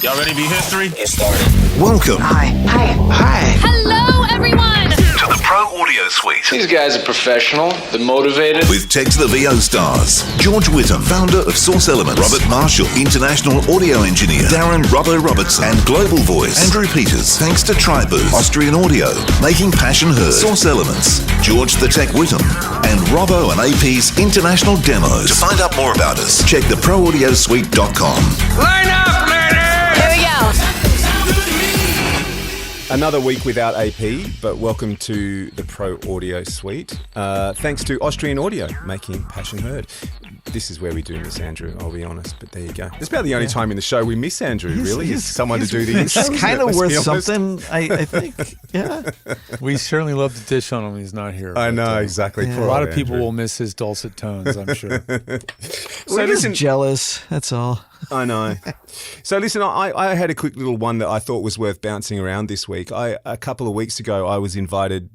Y'all ready to be history? Get started. Welcome. Hi. Hello, everyone. To the Pro Audio Suite. These guys are professional. They're motivated. With Tech to the VO stars. George Whittam, founder of Source Elements. Robert Marshall, international audio engineer. Darren Robbo Robertson. And Global Voice. Andrew Peters. Thanks to Tribooth. Austrian Audio. Making passion heard. Source Elements. George the Tech Whittam. And Robbo and AP's international demos. To find out more about us, check theproaudiosuite.com. Line up, ladies! Here we go. Another week without AP, but welcome to the Pro Audio Suite. Thanks to Austrian Audio, making passion heard. This is where we do miss Andrew, I'll be honest, but there you go. It's about the only time in the show we miss Andrew, really, is someone to do the intro. It's kind of worth something, I think. Yeah. We certainly love to dish on him when he's not here. I know, exactly. Yeah. Poor A lot old of people Andrew. will miss his dulcet tones, I'm sure. We're just jealous, that's all. I know. So listen, I had a quick little one that I thought was worth bouncing around this week. A couple of weeks ago, I was invited,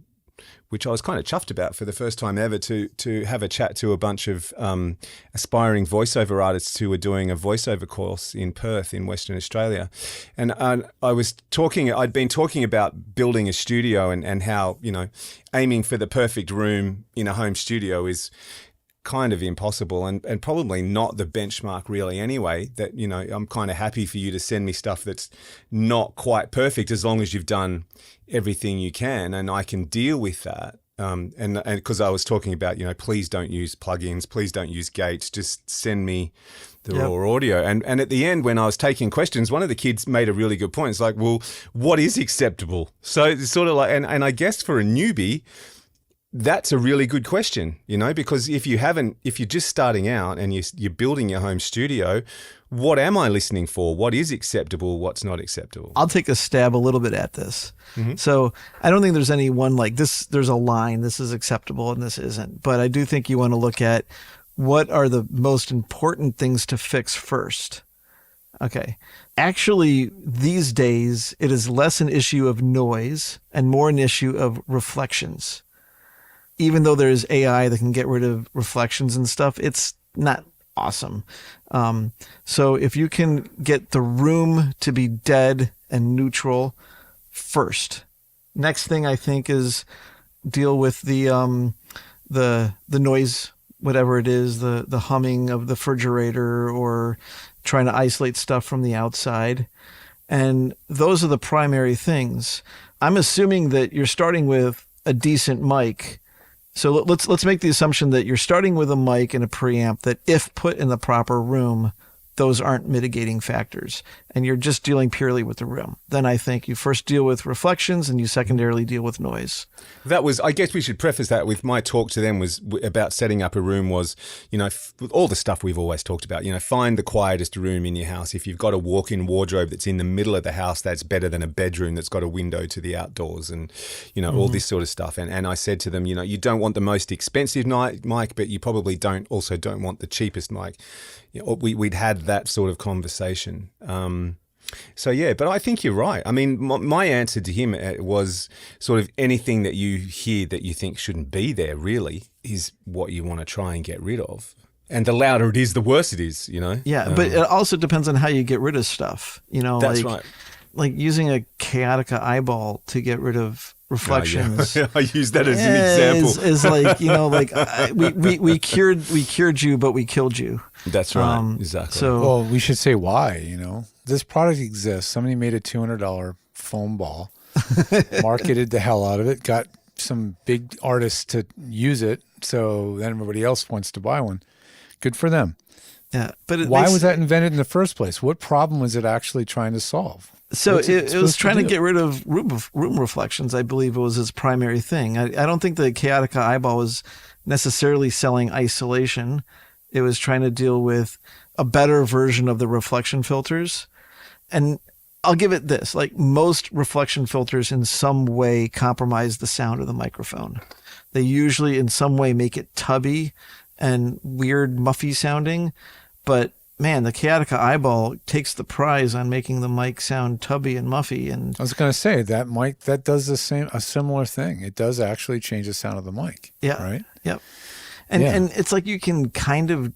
which I was kind of chuffed about for the first time ever, to have a chat to a bunch of aspiring voiceover artists who were doing a voiceover course in Perth in Western Australia. And I'd been talking about building a studio and how, aiming for the perfect room in a home studio is kind of impossible and probably not the benchmark really anyway. That, I'm kind of happy for you to send me stuff that's not quite perfect as long as you've done everything you can, and I can deal with that. And because I was talking about, please don't use plugins, please don't use gates, just send me the raw audio. And at the end, when I was taking questions, one of the kids made a really good point. It's like, well, what is acceptable? So it's sort of like, and I guess for a newbie, that's a really good question, because if you're just starting out and you're building your home studio, what am I listening for? What is acceptable? What's not acceptable? I'll take a stab a little bit at this. Mm-hmm. So I don't think there's any one like this. There's a line, this is acceptable and this isn't. But I do think you want to look at what are the most important things to fix first. Okay. Actually, these days, it is less an issue of noise and more an issue of reflections. Even though there's AI that can get rid of reflections and stuff, it's not awesome. So if you can get the room to be dead and neutral first. Next thing I think is deal with the noise, whatever it is, the humming of the refrigerator or trying to isolate stuff from the outside. And those are the primary things. I'm assuming that you're starting with a decent mic. So let's make the assumption that you're starting with a mic and a preamp that if put in the proper room, those aren't mitigating factors and you're just dealing purely with the room. Then I think you first deal with reflections and you secondarily deal with noise. I guess we should preface that with my talk to them was about setting up a room was, all the stuff we've always talked about, find the quietest room in your house. If you've got a walk-in wardrobe that's in the middle of the house, that's better than a bedroom that's got a window to the outdoors and, all this sort of stuff. And I said to them, you don't want the most expensive mic, but you probably don't want the cheapest mic. We'd had that sort of conversation. But I think you're right. I mean, my answer to him was sort of anything that you hear that you think shouldn't be there really is what you want to try and get rid of. And the louder it is, the worse it is, Yeah, but it also depends on how you get rid of stuff. That's right. Like using a Chaotica eyeball to get rid of reflections. I use that as an example. Is like, we cured you, but we killed you. That's right. Exactly. So, Well, we should say why, This product exists. Somebody made a $200 foam ball, marketed the hell out of it, got some big artists to use it, so then everybody else wants to buy one. Good for them. yeah, but Why was that invented in the first place? What problem was it actually trying to solve? So it was trying to do? get rid of room reflections. I believe it was its primary thing. I don't think the Chaotica eyeball was necessarily selling isolation. It was trying to deal with a better version of the reflection filters. And I'll give it this, like most reflection filters in some way compromise the sound of the microphone. They usually in some way make it tubby and weird, muffy sounding. But man, the Chaotica eyeball takes the prize on making the mic sound tubby and muffy. And I was going to say that mic, that does a similar thing. It does actually change the sound of the mic. Yeah. Right. Yep. And it's like you can kind of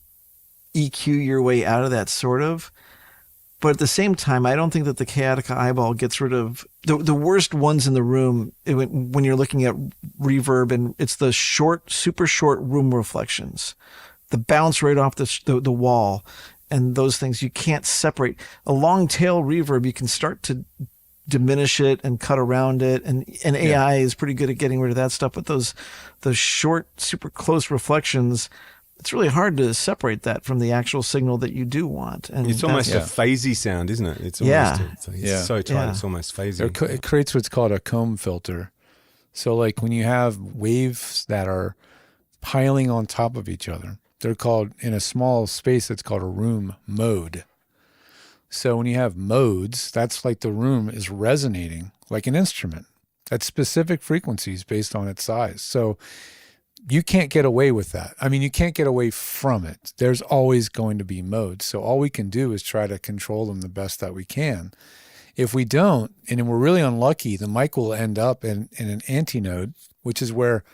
EQ your way out of that sort of. But at the same time, I don't think that the chaotic eyeball gets rid of the worst ones in the room when you're looking at reverb, and it's the super short room reflections, the bounce right off the wall, and those things you can't separate. A long tail reverb, you can start to diminish it and cut around it, and AI is pretty good at getting rid of that stuff. But those short, super close reflections, it's really hard to separate that from the actual signal that you do want. And it's almost a phasey sound, isn't it? It's almost it's so tight, it's almost phasey. It creates what's called a comb filter. So like when you have waves that are piling on top of each other, they're called, in a small space, it's called a room mode. So when you have modes, that's like the room is resonating like an instrument at specific frequencies based on its size. So you can't get away with that. I mean, you can't get away from it. There's always going to be modes. So all we can do is try to control them the best that we can. If we don't, and we're really unlucky, the mic will end up in an antinode, which is where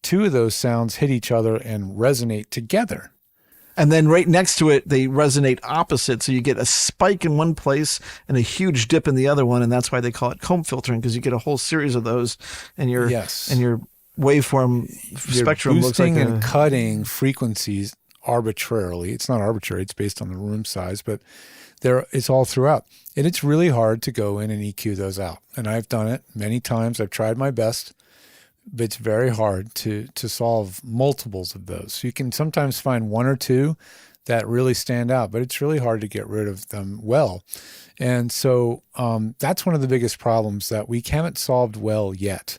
two of those sounds hit each other and resonate together. And then right next to it, they resonate opposite. So you get a spike in one place and a huge dip in the other one. And that's why they call it comb filtering, because you get a whole series of those, and your waveform spectrum looks like and cutting frequencies arbitrarily. It's not arbitrary. It's based on the room size, but it's all throughout. And it's really hard to go in and EQ those out. And I've done it many times. I've tried my best, but it's very hard to solve multiples of those. So you can sometimes find one or two that really stand out, but it's really hard to get rid of them well. And so that's one of the biggest problems that we haven't solved well yet.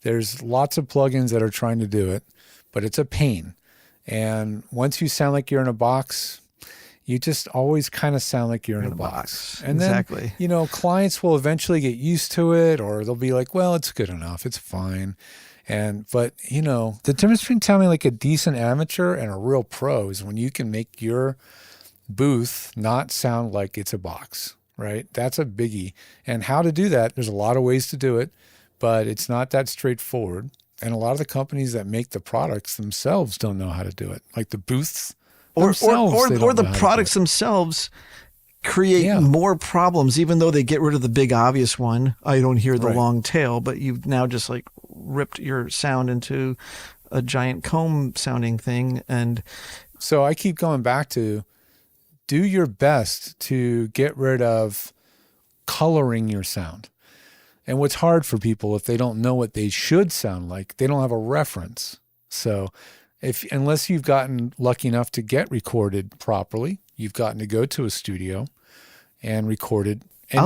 There's lots of plugins that are trying to do it, but it's a pain. And once you sound like you're in a box, you just always kind of sound like you're in a box. And exactly. then, clients will eventually get used to it, or they'll be like, well, it's good enough. It's fine. But the difference between sounding like a decent amateur and a real pro is when you can make your booth not sound like it's a box, right? That's a biggie. And how to do that, there's a lot of ways to do it, but it's not that straightforward. And a lot of the companies that make the products themselves don't know how to do it. Like the booths or the products themselves create more problems, even though they get rid of the big obvious one. I don't hear the long tail, but you've now just like ripped your sound into a giant comb sounding thing. And so I keep going back to do your best to get rid of coloring your sound. And what's hard for people, if they don't know what they should sound like, they don't have a reference. So unless you've gotten lucky enough to get recorded properly, you've gotten to go to a studio and record it. And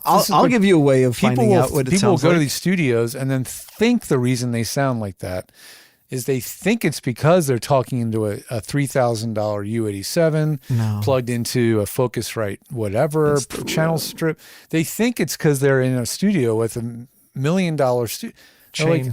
I'll give you a way of finding out what it sounds like. People will go to these studios and then think the reason they sound like that is they think it's because they're talking into a $3,000 U87 plugged into a Focusrite whatever channel strip. They think it's because they're in a studio with $1 million studio.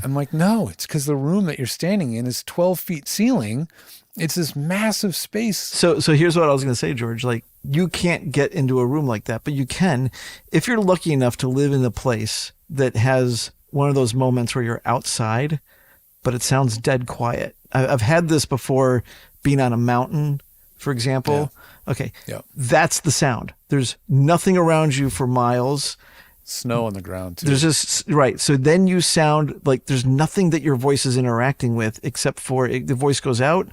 I'm like, no, it's because the room that you're standing in is 12 feet ceiling. It's this massive space. So here's what I was going to say, George. Like, you can't get into a room like that, but you can if you're lucky enough to live in a place that has one of those moments where you're outside, but it sounds dead quiet. I've had this before, being on a mountain, for example. Yeah. Okay, that's the sound. There's nothing around you for miles. Snow on the ground, too. There's just, right. So then you sound like there's nothing that your voice is interacting with except for the voice goes out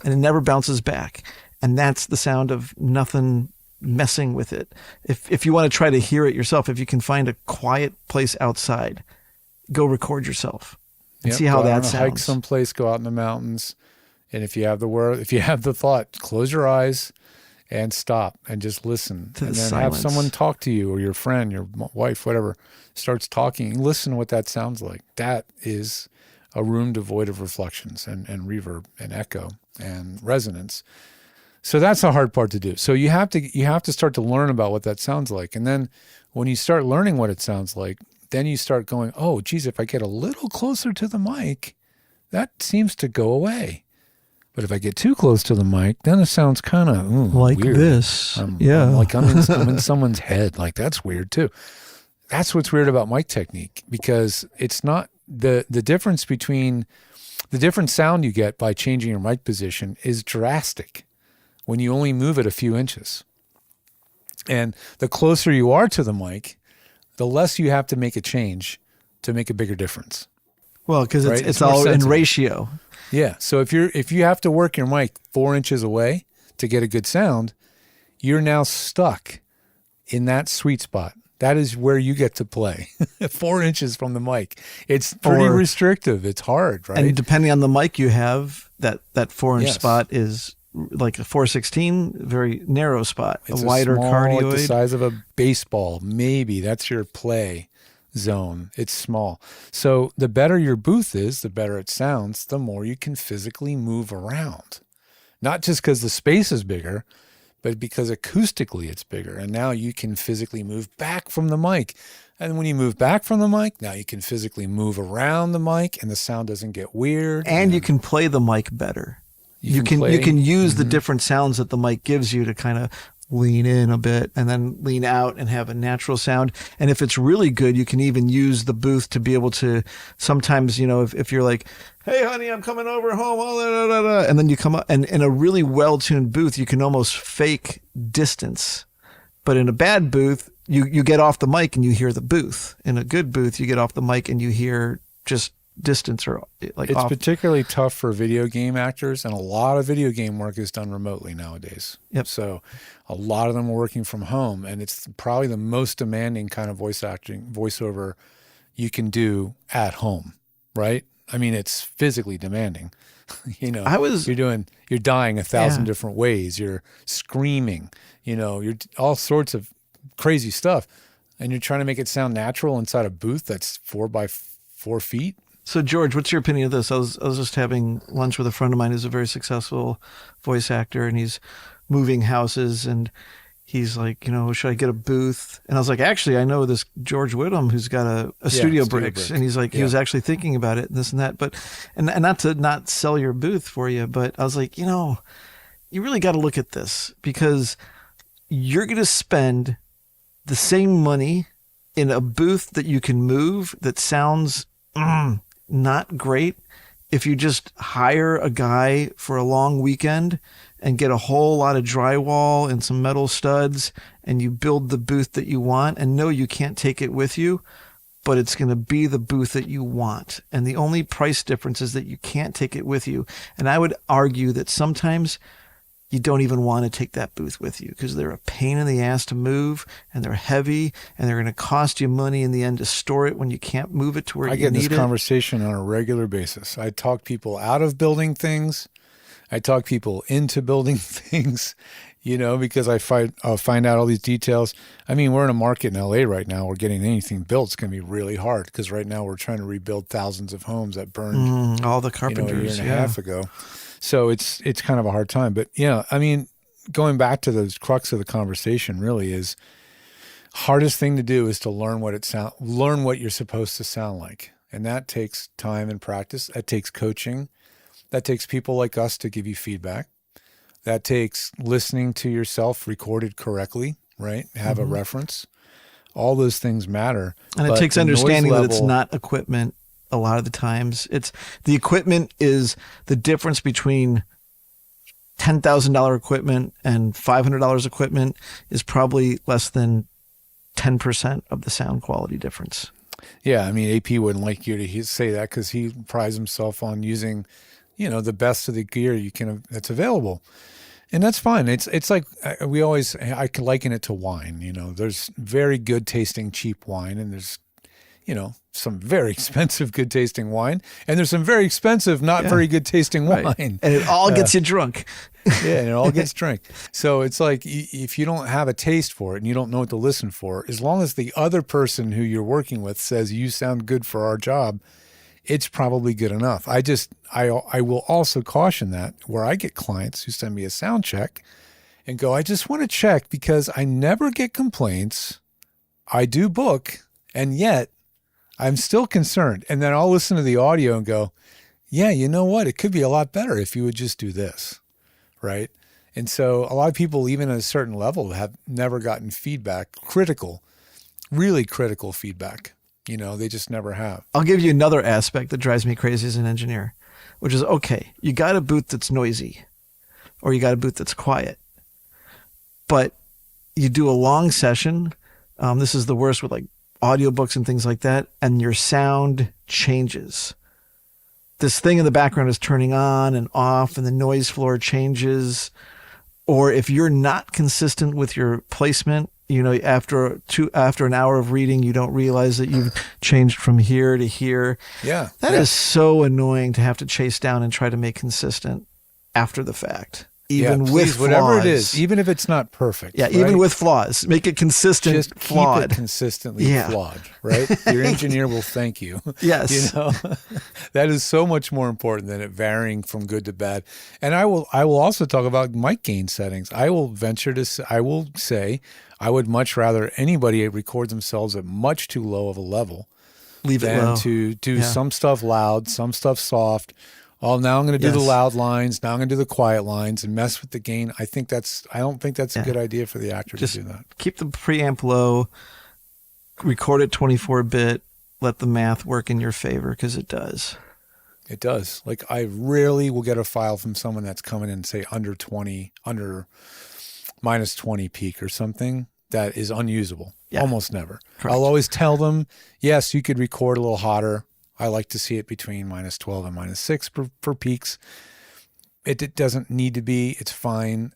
and it never bounces back. And that's the sound of nothing messing with it. If you want to try to hear it yourself, if you can find a quiet place outside, go record yourself and see how that sounds. Hike someplace, go out in the mountains. And if you have the thought, close your eyes and stop and just listen. And then have someone talk to you, or your friend, your wife, whatever, starts talking. Listen to what that sounds like. That is a room devoid of reflections and reverb and echo and resonance. So that's the hard part to do. So you have to start to learn about what that sounds like. And then when you start learning what it sounds like, then you start going, oh, geez, if I get a little closer to the mic, that seems to go away. But if I get too close to the mic, then it sounds kind of like weird. This. I'm in someone's head. Like, that's weird too. That's what's weird about mic technique, because it's not the difference between the different sound you get by changing your mic position is drastic when you only move it a few inches. And the closer you are to the mic, the less you have to make a change to make a bigger difference. Well, because Right? it's more all in sensitive. ratio. Yeah. So if you have to work your mic 4 inches away to get a good sound, you're now stuck in that sweet spot. That is where you get to play 4 inches from the mic. It's pretty Or- restrictive. It's hard, right? And depending on the mic you have, that 4-inch Yes. spot is like a 416, very narrow spot, It's a wider small, cardioid. like the size of a baseball. Maybe that's your play zone. It's small. So the better your booth is, the better it sounds, the more you can physically move around. Not just because the space is bigger, but because acoustically it's bigger. And now you can physically move back from the mic. And when you move back from the mic, now you can physically move around the mic and the sound doesn't get weird. And you can play the mic better. You can play- use the different sounds that the mic gives you to kind of lean in a bit and then lean out and have a natural sound. And if it's really good, you can even use the booth to be able to sometimes, if you're like, hey, honey, I'm coming over home, and then you come up and in a really well-tuned booth, you can almost fake distance. But in a bad booth, you get off the mic and you hear the booth. In a good booth, you get off the mic and you hear just distance or like It's off. particularly tough for video game actors, and a lot of video game work is done remotely nowadays. Yep. So a lot of them are working from home, and it's probably the most demanding kind of voiceover you can do at home, right? I mean, it's physically demanding. You're dying 1,000 Yeah. different ways. You're screaming, you're all sorts of crazy stuff, and you're trying to make it sound natural inside a booth that's 4 by 4 feet. So, George, what's your opinion of this? I was just having lunch with a friend of mine who's a very successful voice actor, and he's moving houses, and he's like, should I get a booth? And I was like, actually, I know this George Whittam who's got a Studio Bricks, and he's like, he was actually thinking about it and this and that. But, and not to not sell your booth for you, but I was like, you really got to look at this because you're going to spend the same money in a booth that you can move that sounds not great if you just hire a guy for a long weekend and get a whole lot of drywall and some metal studs and you build the booth that you want and know you can't take it with you, but it's going to be the booth that you want. And the only price difference is that you can't take it with you. And I would argue that sometimes you don't even want to take that booth with you because they're a pain in the ass to move and they're heavy and they're going to cost you money in the end to store it when you can't move it to where I you get need this it. conversation on a regular basis. I talk people out of building things. I talk people into building things, because I'll find out all these details. I mean, we're in a market in LA right now where getting anything built is going to be really hard because right now we're trying to rebuild thousands of homes that burned All the a carpenters. year and a half ago. So it's kind of a hard time. But I mean, going back to the crux of the conversation really is hardest thing to do is to learn what you're supposed to sound like. And that takes time and practice. That takes coaching. That takes people like us to give you feedback. That takes listening to yourself recorded correctly, right? Have a reference. All those things matter. And it But takes the noise understanding that it's level- not equipment a lot of the times. It's the equipment is the difference between $10,000 equipment and $500 equipment is probably less than 10% of the sound quality difference. Yeah, I mean, AP wouldn't like you to say that because he prides himself on using, the best of the gear that's available, and that's fine. It's like I can liken it to wine. There's very good tasting cheap wine, and there's some very expensive good tasting wine, and there's some very expensive not very good tasting wine, And it all gets you drunk. Yeah, and it all gets drunk. So it's like if you don't have a taste for it and you don't know what to listen for, as long as the other person who you're working with says you sound good for our job, it's probably good enough. I will also caution that where I get clients who send me a sound check and go, I just want to check because I never get complaints. I do book, and yet I'm still concerned. And then I'll listen to the audio and go, yeah, you know what? It could be a lot better if you would just do this. Right. And so a lot of people, even at a certain level, have never gotten feedback, really critical feedback. They just never have. I'll give you another aspect that drives me crazy as an engineer, which is, okay, you got a booth that's noisy or you got a booth that's quiet, but you do a long session. This is the worst with like audiobooks and things like that, and your sound changes. This thing in the background is turning on and off, and the noise floor changes. Or if you're not consistent with your placement, after an hour of reading, you don't realize that you've changed from here to here. Yeah. That is so annoying to have to chase down and try to make consistent after the fact. Even with please, flaws. whatever it is, even if it's not perfect. Yeah, right? even with flaws. Make it consistent, just flawed. keep it consistently flawed, right? Your engineer will thank you. Yes. That is so much more important than it varying from good to bad. And I will also talk about mic gain settings. I will say I would much rather anybody record themselves at much too low of a level Leave it low. than to do some stuff loud, some stuff soft. Oh, now I'm going to do the loud lines. Now I'm going to do the quiet lines and mess with the gain. I don't think that's a good idea for the actor Just to do that. Keep the preamp low, record it 24-bit, let the math work in your favor, because it does. It does. Like, I rarely will get a file from someone that's coming in, say, under minus 20 peak or something that is unusable. Yeah. Almost never. Correct. I'll always tell them, yes, you could record a little hotter. I like to see it between minus 12 and minus 6 for peaks. It doesn't need to be. It's fine.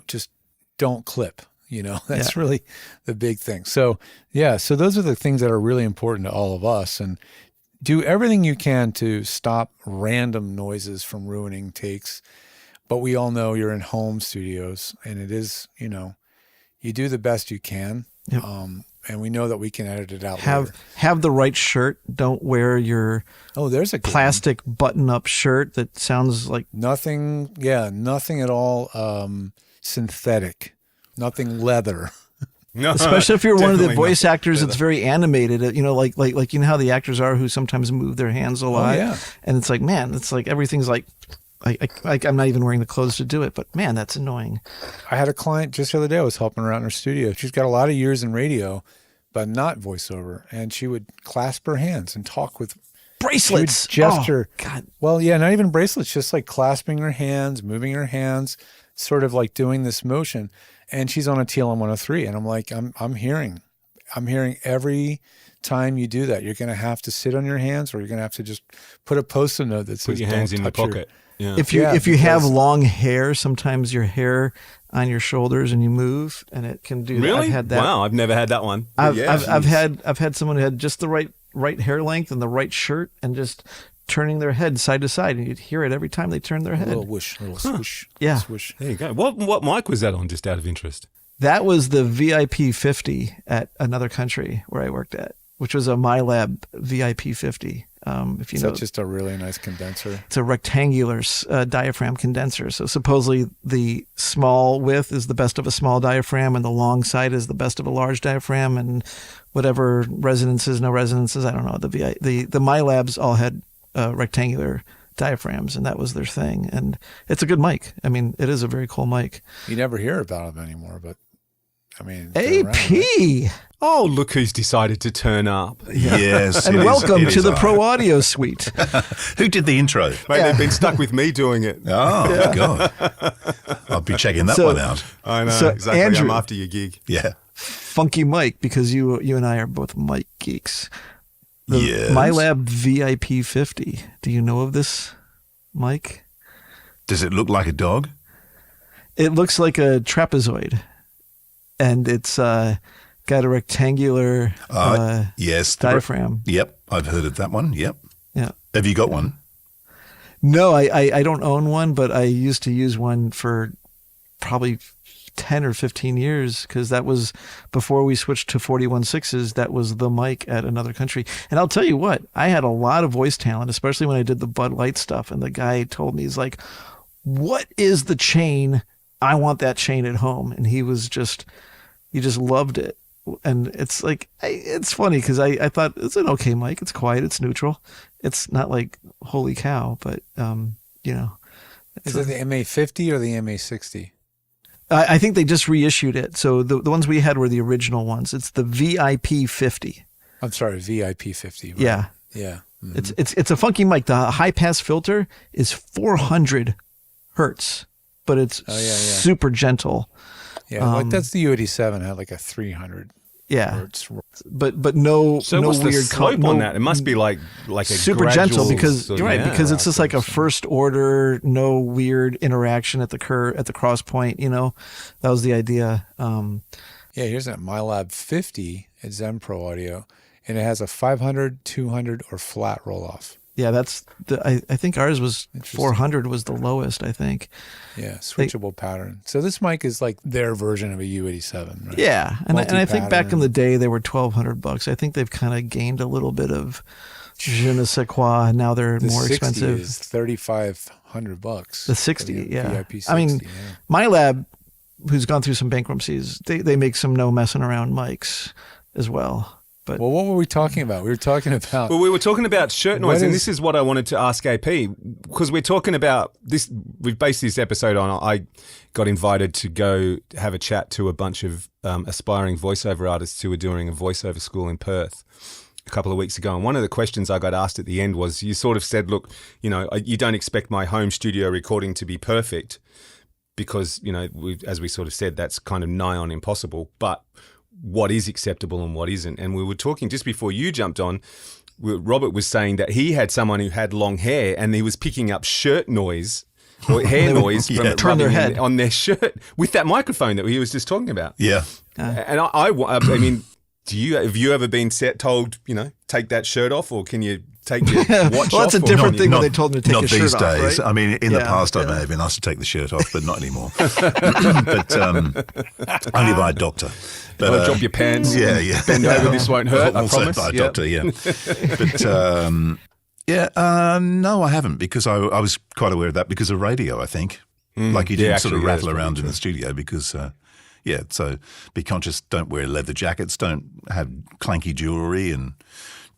Just don't clip. That's really the big thing. So, so those are the things that are really important to all of us. And do everything you can to stop random noises from ruining takes. But we all know you're in home studios, and it is, you do the best you can. Yep. And we know that we can edit it out later. Have the right shirt. Don't wear your there's a good plastic button-up shirt that sounds like nothing at all synthetic, nothing leather. No, especially if you're one of the definitely voice not. actors that's very animated, like how the actors are who sometimes move their hands a lot. yeah. And it's like, man, it's like everything's like I'm not even wearing the clothes to do it, but man, that's annoying. I had a client just the other day. I was helping her out in her studio. She's got a lot of years in radio, but not voiceover. And she would clasp her hands and talk with Bracelets. She would gesture. Oh, God. Well, yeah, not even bracelets, just like clasping her hands, moving her hands, sort of like doing this motion. And she's on a TLM 103. And I'm like, I'm hearing every time you do that. You're going to have to sit on your hands, or you're going to have to just put a Post-it note that says, Put your hands "Don't in the touch your-" pocket. Yeah. If you have long hair, sometimes your hair on your shoulders and you move, and it can do that. Really? I've had that. Wow, I've never had that one. I've had someone who had just the right hair length and the right shirt, and just turning their head side to side, and you'd hear it every time they turned their A head. little whoosh, little swoosh. Yeah. Swoosh. There you go. What mic was that on, just out of interest? That was the VIP 50 at another country where I worked at, which was a MyLab VIP 50. If you know, That's just a really nice condenser. it's a rectangular diaphragm condenser. So supposedly the small width is the best of a small diaphragm, and the long side is the best of a large diaphragm, and whatever resonances, no resonances, I don't know. The MyLabs all had rectangular diaphragms, and that was their thing. And it's a good mic. I mean, it is a very cool mic. You never hear about them anymore, but I mean, they're around, AP. right? Oh, look who's decided to turn up. Yes. And it is- welcome it to is the I. Pro Audio Suite. Who did the intro? Mate, they've been stuck with me doing it. Oh, God. I'll be checking that So- one out. I know, So, exactly. Andrew- I'm after your gig. Yeah. Funky mic, because you and I are both mic geeks. The Yes. MyLab VIP 50. Do you know of this mic? Does it look like a dog? It looks like a trapezoid, and it's got a rectangular Yes. diaphragm. Yep. I've heard of that one. Yep. Yeah. Have you got one? No, I don't own one, but I used to use one for probably 10 or 15 years, because that was before we switched to 41.6s. That was the mic at another country. And I'll tell you what, I had a lot of voice talent, especially when I did the Bud Light stuff. And the guy told me, he's like, what is the chain? I want that chain at home. And he just loved it. And it's like, it's funny, because I thought it's an okay mic. It's quiet. It's neutral. It's not like holy cow, but, Is it the MA50 or the MA60? I think they just reissued it. So the ones we had were the original ones. It's the VIP 50. I'm sorry, VIP 50. Right? Yeah. Yeah. Mhm. It's a funky mic. The high pass filter is 400 hertz, but it's super gentle. Yeah, like that's the U87 had like a 300 Yeah, hertz. but no So no what's the weird slope on that? It must be like a super gradual gentle because sort of- you're right yeah, because it's just like a afterwards. first order, no weird interaction at the cross point. That was the idea. Yeah, here's that MyLab 50 at Zen Pro Audio, and it has a 500, 200, or flat roll off. Yeah, that's I think ours was 400 was the lowest. I think. Yeah, switchable pattern. So this mic is like their version of a U87, right? Yeah, and I think back in Multi-pattern. the day they were $1,200. I think they've kind of gained a little bit of je ne sais quoi. Now they're The more 60 expensive. is $3,500. The 60, for the yeah. VIP 60, I mean, yeah. my lab, who's gone through some bankruptcies, they make some no messing around mics as well. But Well, what were we talking about? We were talking about Well, we were talking about shirt noise, What and is- this is what I wanted to ask AP, because we're talking about this. We've based this episode on. I got invited to go have a chat to a bunch of aspiring voiceover artists who were doing a voiceover school in Perth a couple of weeks ago. And one of the questions I got asked at the end was, you sort of said, look, you don't expect my home studio recording to be perfect because, as we sort of said, that's kind of nigh on impossible. But what is acceptable and what isn't. And we were talking just before you jumped on, Robert was saying that he had someone who had long hair and he was picking up shirt noise or hair noise from it turn their rubbing head. on their shirt with that microphone that he was just talking about. Yeah. And I mean, have you ever been told, take that shirt off, or can you take your watch well, that's off? a different or- thing when they told him to take Not his these shirt days. off, right? I mean, in the Yeah, past, I yeah. may have been asked to take the shirt off, but not anymore. But only by a doctor. But, Or drop your pants. Yeah, yeah. Bend over. This won't hurt. I Also promise. by a Yep. doctor, yeah. But no, I haven't, because I was quite aware of that because of radio, I think. Like you didn't sort of actually, yeah, rattle that's around probably in the true. studio because, so be conscious, don't wear leather jackets, don't have clanky jewellery, and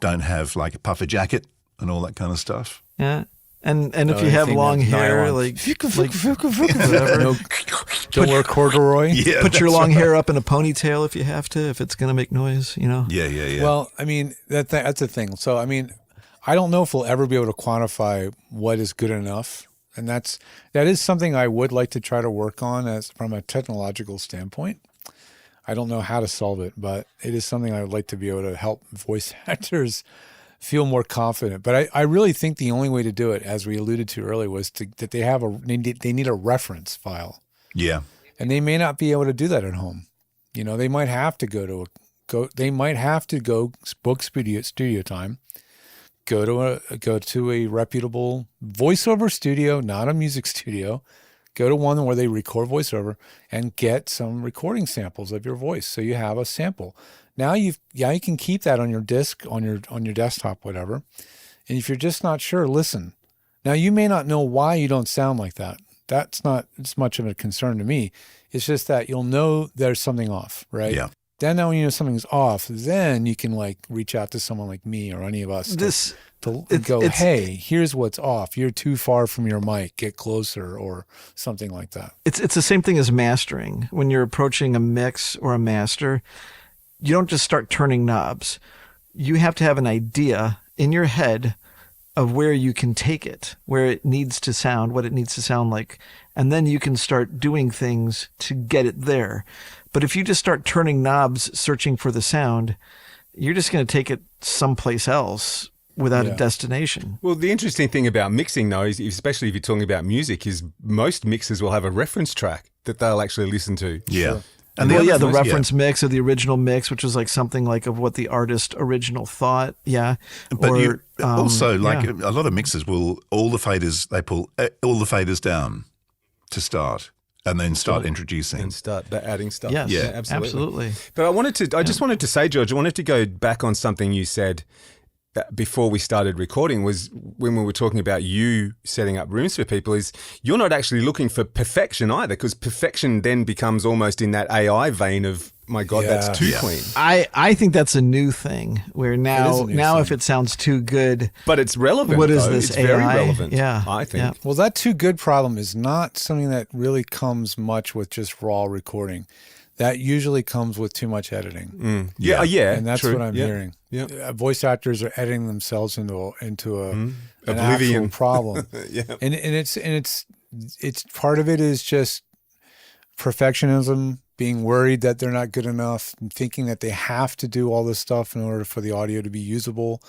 don't have like a puffer jacket and all that kind of stuff. Yeah. And if you have anything long that's hair, nylon. whatever, No, don't wear corduroy. Yeah, put your that's long right. hair up in a ponytail if you have to, if it's going to make noise, Yeah, yeah, yeah. Well, I mean, that's the thing. So, I mean, I don't know if we'll ever be able to quantify what is good enough. And that is something I would like to try to work on as from a technological standpoint. I don't know how to solve it, but it is something I would like to be able to help voice actors feel more confident. But I really think the only way to do it, as we alluded to earlier, was that they need a reference file. yeah. And they may not be able to do that at home. They might have to go book studio time, go to a reputable voiceover studio, not a music studio. Go to one where they record voiceover and get some recording samples of your voice, so you have a sample. Now you can keep that on your disk, on your desktop, whatever. And if you're just not sure, listen. Now you may not know why you don't sound like that. That's not as much of a concern to me. It's just that you'll know there's something off, right? Yeah. Then now when you know something's off, then you can like reach out to someone like me or any of us to go, hey, here's what's off. You're too far from your mic. Get closer, or something like that. It's the same thing as mastering. When you're approaching a mix or a master, you don't just start turning knobs. You have to have an idea in your head of where you can take it, where it needs to sound, what it needs to sound like. And then you can start doing things to get it there. But if you just start turning knobs, searching for the sound, you're just going to take it someplace else without a destination. Well, the interesting thing about mixing, though, is especially if you're talking about music, is most mixers will have a reference track that they'll actually listen to. Yeah. Sure. And Well, other yeah, the thing- reference mix of the original mix, which was like something like of what the artist original thought. Yeah. But Or, also, like yeah. a lot of mixers will, they pull all the faders down to start and then start introducing. And start adding stuff. Yes, Yeah, absolutely. But I just wanted to say, George, I wanted to go back on something you said before we started recording, was when we were talking about you setting up rooms for people, is you're not actually looking for perfection either, because perfection then becomes almost in that AI vein of, my God, that's too Yeah. clean. I think that's a new thing where now a new thing. if it sounds too good, But it's relevant. What is though. this, It's very AI? relevant. Yeah, I think. yeah. Well, that too good problem is not something that really comes much with just raw recording. That usually comes with too much editing. Yeah, yeah, And that's true. what I'm Yeah. hearing. Yeah. Voice actors are editing themselves into an Oblivion. actual problem. Yeah. And it's part of it is just perfectionism, being worried that they're not good enough, and thinking that they have to do all this stuff in order for the audio to be usable,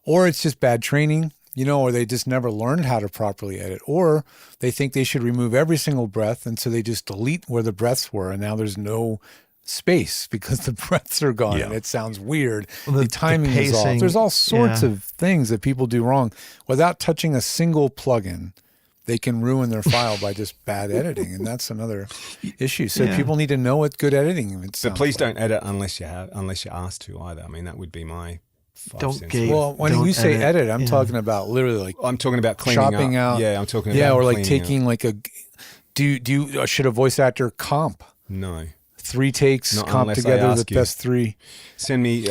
or it's just bad training, or they just never learned how to properly edit, or they think they should remove every single breath, and so they just delete where the breaths were, and now there's no space because the breaths are gone and it sounds weird. Well, the timing is off. There's all sorts of things that people do wrong without touching a single plugin. They can ruin their file by just bad editing, and that's another issue. So people need to know what good editing is. But please don't edit unless you're asked to either. I mean, that would be my 5 cents. Well, when you say edit, I'm talking about literally like I'm talking about cleaning chopping up. out. Yeah, I'm talking about or like cleaning taking out. like a. Should a voice actor comp? No. 3 takes, Not comp unless I together ask the you. best 3. Send me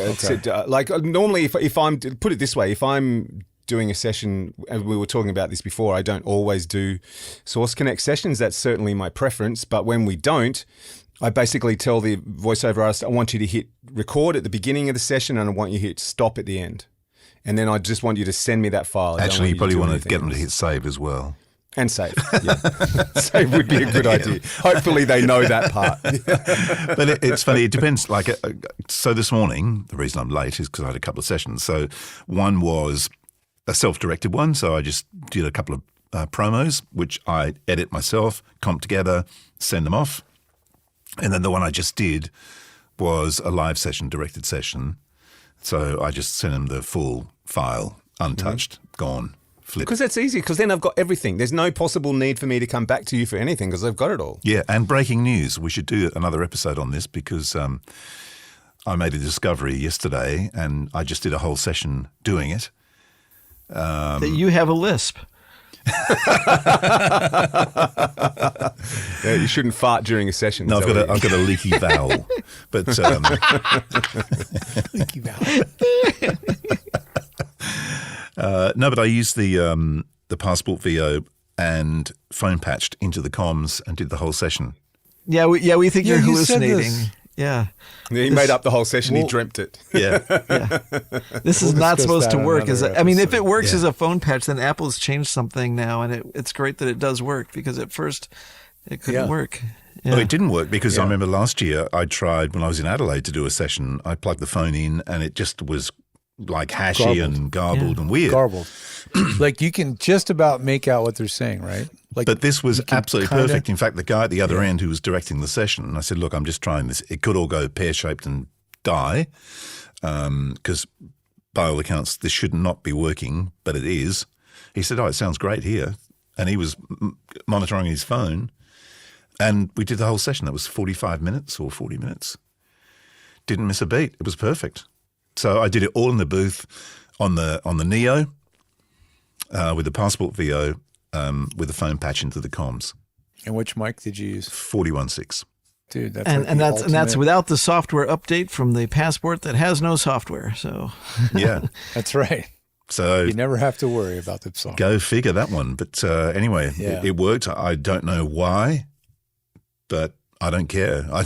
like normally if I'm put it this way, if I'm doing a session, and we were talking about this before, I don't always do Source Connect sessions. That's certainly my preference. But when we don't, I basically tell the voiceover artist, I want you to hit record at the beginning of the session and I want you to hit stop at the end. And then I just want you to send me that file. Actually, you probably want to get them to else. hit save as well. And save. Yeah. Save would be a good idea. Hopefully they know that part. But it's funny. It depends. Like, so this morning, the reason I'm late is because I had a couple of sessions. So one was a self-directed one. So I just did a couple of promos, which I edit myself, comp together, send them off. And then the one I just did was a live session, directed session. So I just sent them the full file, untouched, gone. Flip. Because that's easy, because then I've got everything. There's no possible need for me to come back to you for anything because I've got it all. Yeah, and breaking news. We should do another episode on this because I made a discovery yesterday and I just did a whole session doing it. That you have a lisp. Yeah, you shouldn't fart during a session. No, I've got a leaky vowel. But Leaky vowel. no, but I used the Passport VO and phone patched into the comms and did the whole session. Yeah, we think you're you said hallucinating. this. Yeah. He made up the whole session. He dreamt it. Yeah. This is We'll not discuss supposed to that on work. another I mean, if episode. it works as a phone patch, then Apple's changed something now, and it's great that it does work because at first it couldn't work. Yeah. Well, it didn't work because I remember last year I tried when I was in Adelaide to do a session. I plugged the phone in and it just was like hashy and garbled and weird. Garbled. Like you can just about make out what they're saying, right? Like, But this was can absolutely kinda- perfect. In fact, the guy at the other end who was directing the session, I said, look, I'm just trying this. It could all go pear-shaped and die because by all accounts, this should not be working, but it is. He said, oh, it sounds great here. And he was monitoring his phone. And we did the whole session. That was 45 minutes or 40 minutes. Didn't miss a beat. It was perfect. So I did it all in the booth on the Neo with the Passport VO with the phone patch into the comms. And which mic did you use? 41.6. Dude, that's And, like and the that's ultimate- without the software update from the Passport that has no software. So Yeah. That's right. So You never have to worry about the song. go figure that one. But anyway, Yeah. it worked. I don't know why, but I don't care. I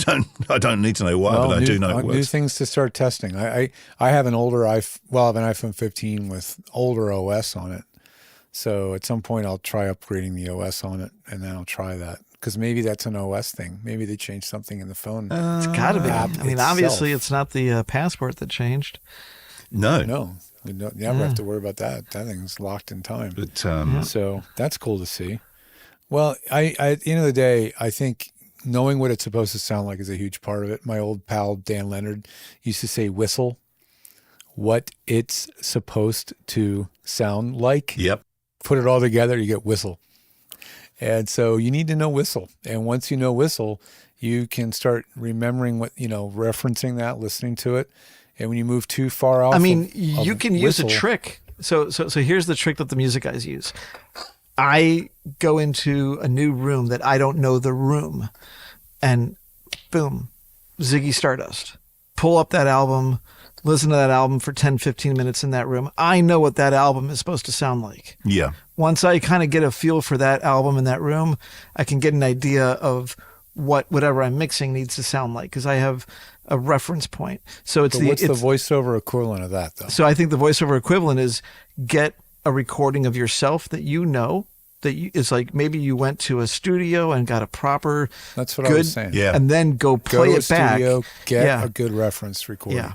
don't need to know why, but I do know it New works. things to start testing. I have an older I have an iPhone 15 with older OS on it. So at some point I'll try upgrading the OS on it, and then I'll try that because maybe that's an OS thing. Maybe they changed something in the phone. it's got to be. app I mean, itself. obviously, it's not the Passport that changed. No. No, you never have to worry about that. That thing's locked in time. But So that's cool to see. Well, I at the end of the day, I think knowing what it's supposed to sound like is a huge part of it. My old pal Dan Leonard used to say whistle, what it's supposed to sound like. yep. Put it all together, you get whistle. And so you need to know whistle. And once you know whistle, you can start remembering what, referencing that, listening to it. And when you move too far off, I mean, of you can use a whistle- trick. So here's the trick that the music guys use. I go into a new room that I don't know the room, and boom, Ziggy Stardust. Pull up that album, listen to that album for 10, 15 minutes in that room. I know what that album is supposed to sound like. Yeah. Once I kind of get a feel for that album in that room, I can get an idea of whatever I'm mixing needs to sound like because I have a reference point. So it's But what's the voiceover equivalent of that, though? So I think the voiceover equivalent is get a recording of yourself that you know it's like maybe you went to a studio and got a proper That's what I good, was saying. Yeah. and then go Go play to a it back. studio, get Yeah. a good reference recording. Yeah,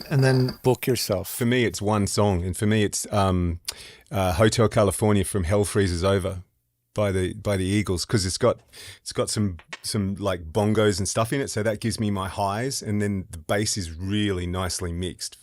and then Book yourself. For me, it's one song, and for me, it's Hotel California from Hell Freezes Over by the Eagles, because it's got some like bongos and stuff in it, so that gives me my highs, and then the bass is really nicely mixed.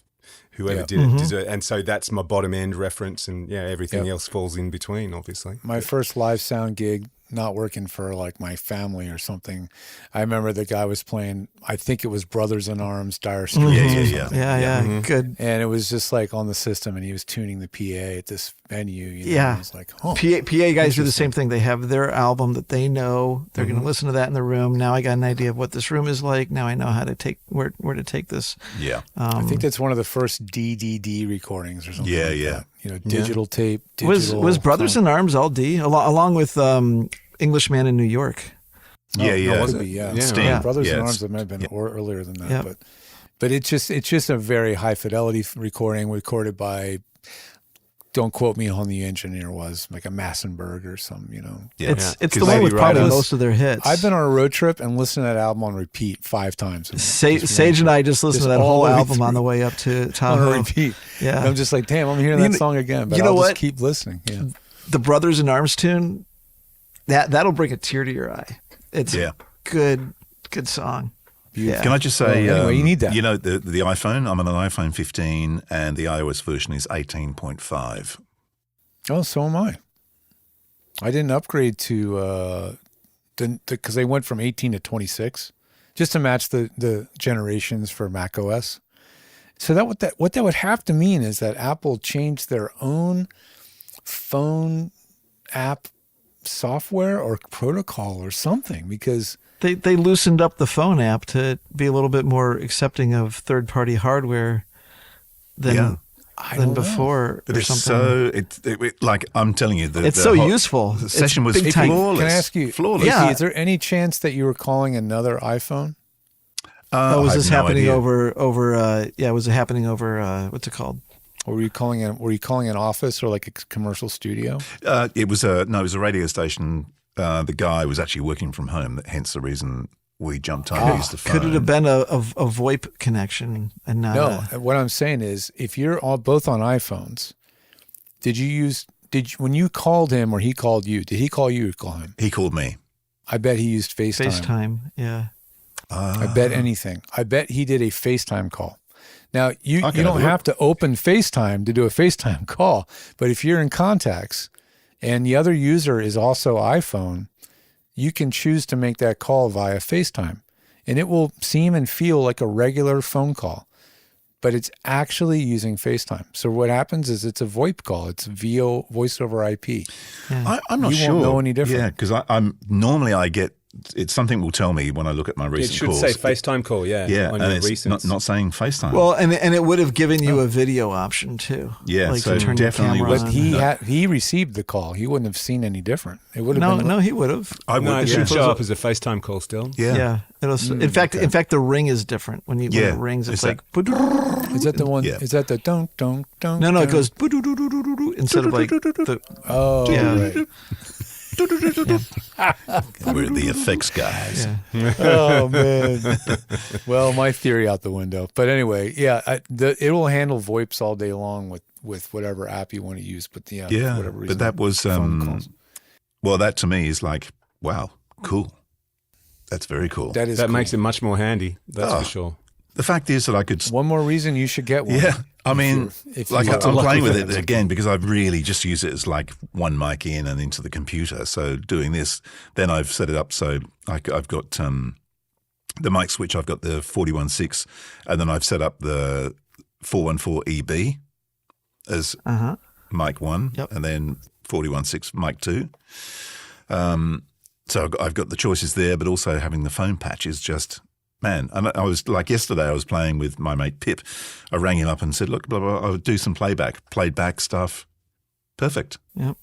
Whoever did it deserved, and so that's my bottom end reference, and everything else falls in between, obviously. My first live sound gig, not working for like my family or something. I remember the guy was playing, I think it was Brothers in Arms, Dire Straits. yeah, good. And it was just like on the system, and he was tuning the PA at this venue. You know, Yeah. and I was like, oh. PA guys do the same thing. They have their album that they know. They're going to listen to that in the room. Now I got an idea of what this room is like. Now I know how to take where to take this. Yeah. I think that's one of the first DDD recordings or something. Yeah, like yeah. that. You know, digital tape. Digital Was Brothers in Arms all D along with Englishman in New York? Yeah, yeah. Could be, yeah. Yeah. Sting. Brothers in Yeah, Arms, it's- that might have been earlier than that, Yeah. but it's just a very high fidelity recording recorded by. Don't quote me on the engineer was like a Massenberg or some, you know. Yeah. It's the 'Cause one with Lady probably Riders- most of their hits. I've been on a road trip and listened to that album on repeat 5 times. Sage and I just listened to that all whole the way album on through. the way up to on Tahoe. repeat. Yeah. And I'm just like, damn, I'm hearing You that kn- song again, but you know I'll what? just keep listening. Yeah. The Brothers in Arms tune, that'll bring a tear to your eye. It's Yeah. good song. Yeah. Can I just say, Well, anyway, you need that. You know, the iPhone, I'm on an iPhone 15 and the iOS version is 18.5. Oh, so am I. I didn't upgrade to because they went from 18 to 26 just to match the generations for Mac OS. So what that would have to mean is that Apple changed their own phone app software or protocol or something, because They loosened up the phone app to be a little bit more accepting of third-party hardware than Yeah. don't know. before But or it's something. like I'm telling you, It's so useful. The It's session was big time. flawless. Can I ask you, flawless? Yeah. Vicky, is there any chance that you were calling another iPhone? Was I this have no happening idea. over? Was it happening over? What's it called? Or were you calling an office or like a commercial studio? It was a radio station. The guy was actually working from home, hence the reason we jumped on and used the phone. Could it have been a VoIP connection and not? No. What I'm saying is, if you're both on iPhones, when you called him or he called you, did he call you or call him? He called me. I bet he used FaceTime. FaceTime. Yeah. I bet anything. I bet he did a FaceTime call. Now, you Okay, don't look. have to open FaceTime to do a FaceTime call, but if you're in contacts and the other user is also iPhone, you can choose to make that call via FaceTime, and it will seem and feel like a regular phone call, but it's actually using FaceTime. So what happens is it's a VoIP call. It's voice over IP. I'm not You sure. won't know any different. Yeah, because I'm normally I get it's something will tell me when I look at my It recent should calls. say FaceTime call, Yeah, on and your it's recents. not saying FaceTime. Well, and it would have given you a video option too. Yeah, like so to turn your definitely camera was- on. He received the call. He wouldn't have seen any different. It would have been No, he would have. I would. No, it yeah. should show up as a FaceTime call still. Yeah. Yeah. In fact, the ring is different when it rings. It's Is that- like Is that the one? Yeah. Is that the don't? no, it goes instead of like the Oh, Yeah. right. We're the effects guys. yeah. Oh man. Well, my theory out the window. But anyway, yeah, it will handle VoIPs all day long with whatever app you want to use. But for whatever reason, but that was phone calls. well, that to me is like, wow, cool. That's very cool. That is That cool. makes it much more handy. That's Oh. for sure. The fact is that I could. one more reason you should get one. Yeah, I mean, if like you're I'm playing with lucky. it again because I really just use it as like one mic in and into the computer. So doing this, then I've set it up so I've got the mic switch. I've got the 41.6, and then I've set up the 414 EB as mic 1, Yep. and then 41.6 mic 2. So I've got the choices there, but also having the phone patch is just. Man, and I was like yesterday. I was playing with my mate Pip. I rang him up and said, "Look, blah, blah, I would do some played back stuff. Perfect." Yep.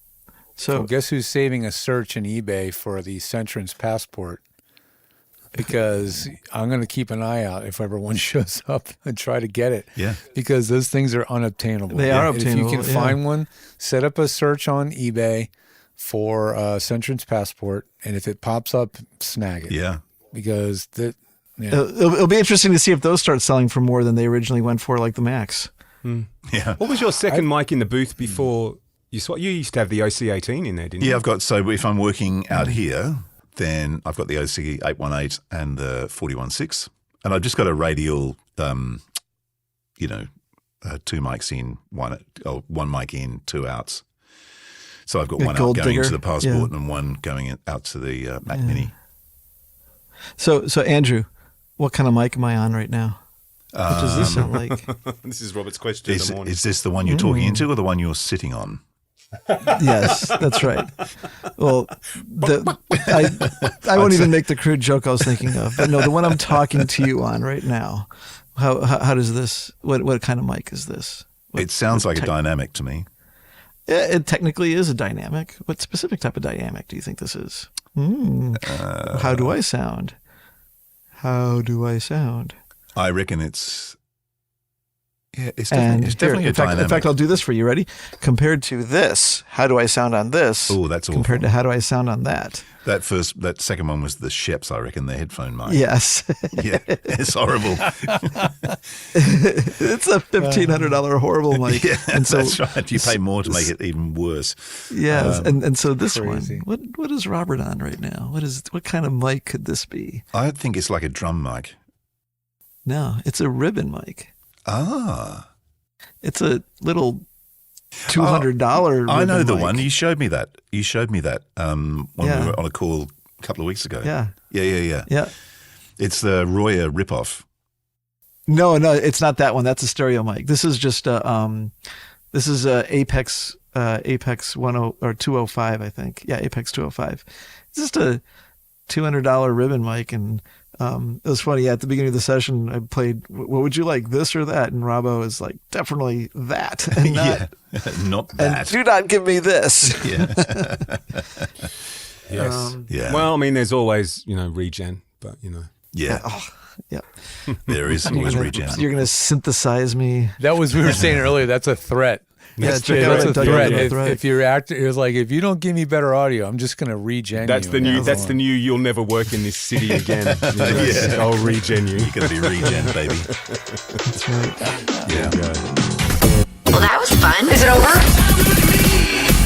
So Well, guess who's saving a search in eBay for the Centrance passport? Because I'm going to keep an eye out if ever one shows up and try to get it. Yeah. Because those things are unobtainable. They are And obtainable, If you can yeah. find one, set up a search on eBay, for Centrance Passport, and if it pops up, snag it. Yeah. Because It'll be interesting to see if those start selling for more than they originally went for, like the Max. Yeah. What was your second mic in the booth before you used to have the OC18 in there, didn't you? Yeah, I've got, so if I'm working out here, then I've got the OC818 and the 416. And I've just got a radial, two mics in, one mic in, two outs. So I've got one out going into the Passport and one going out to the Mac Mini. So Andrew, what kind of mic am I on right now? What does this sound like? This is Robert's question in the morning. Is this the one you're talking into or the one you're sitting on? Yes, that's right. Well, I won't even make the crude joke I was thinking of. But no, the one I'm talking to you on right now. How does this? What kind of mic is this? It sounds like a dynamic to me. Yeah, it technically is a dynamic. What specific type of dynamic do you think this is? How do I sound? How do I sound? I reckon it's definitely a dynamic. In fact, I'll do this for you. Ready? Compared to this, how do I sound on this? Oh, that's awful. Compared to how do I sound on that? That second one was the Sheps, I reckon, the headphone mic. Yes. Yeah, it's horrible. It's a $1,500 horrible mic. Yeah, and so, that's right. You pay more to make it even worse. Yes, and so this crazy. one, what is Robert on right now? What kind of mic could this be? I think it's like a drum mic. No, it's a ribbon mic. Ah. It's a little $200 ribbon I know the mic. one. You showed me that. When we were on a call a couple of weeks ago. Yeah. Yeah. It's the Royer ripoff. No, it's not that one. That's a stereo mic. This is just this is Apex 10 or 205, I think. Yeah, Apex 205. It's just a $200 ribbon mic, and it was funny. Yeah, at the beginning of the session, I played, "What would you like, this or that?" And Robbo is like, "Definitely that." And not, not that. And do not give me this. Yeah. Yes. Yeah. Well, I mean, there's always, regen, but, Yeah. Yeah. There is always regen. You're gonna synthesize me. That was, we were saying earlier, that's a threat. Yeah, That's a threat. If you're acting, it was like, if you don't give me better audio, I'm just going to regen that's you. That's the new. You'll never work in this city again. Yeah. I'll regen you. You're going to be regen, baby. That's right. Yeah. Well, that was fun. Is it over?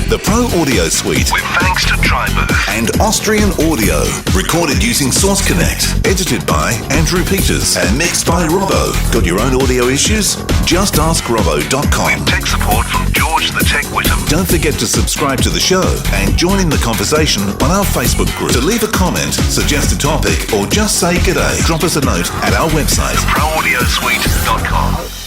The Pro Audio Suite, with thanks to Tribooth and Austrian Audio. Recorded using Source Connect. Edited by Andrew Peters and mixed by Robbo. Got your own audio issues? Just ask Robbo.com. With tech support from George the Tech Whittam. Don't forget to subscribe to the show and join in the conversation on our Facebook group. To leave a comment, suggest a topic, or just say g'day, drop us a note at our website, theproaudiosuite.com.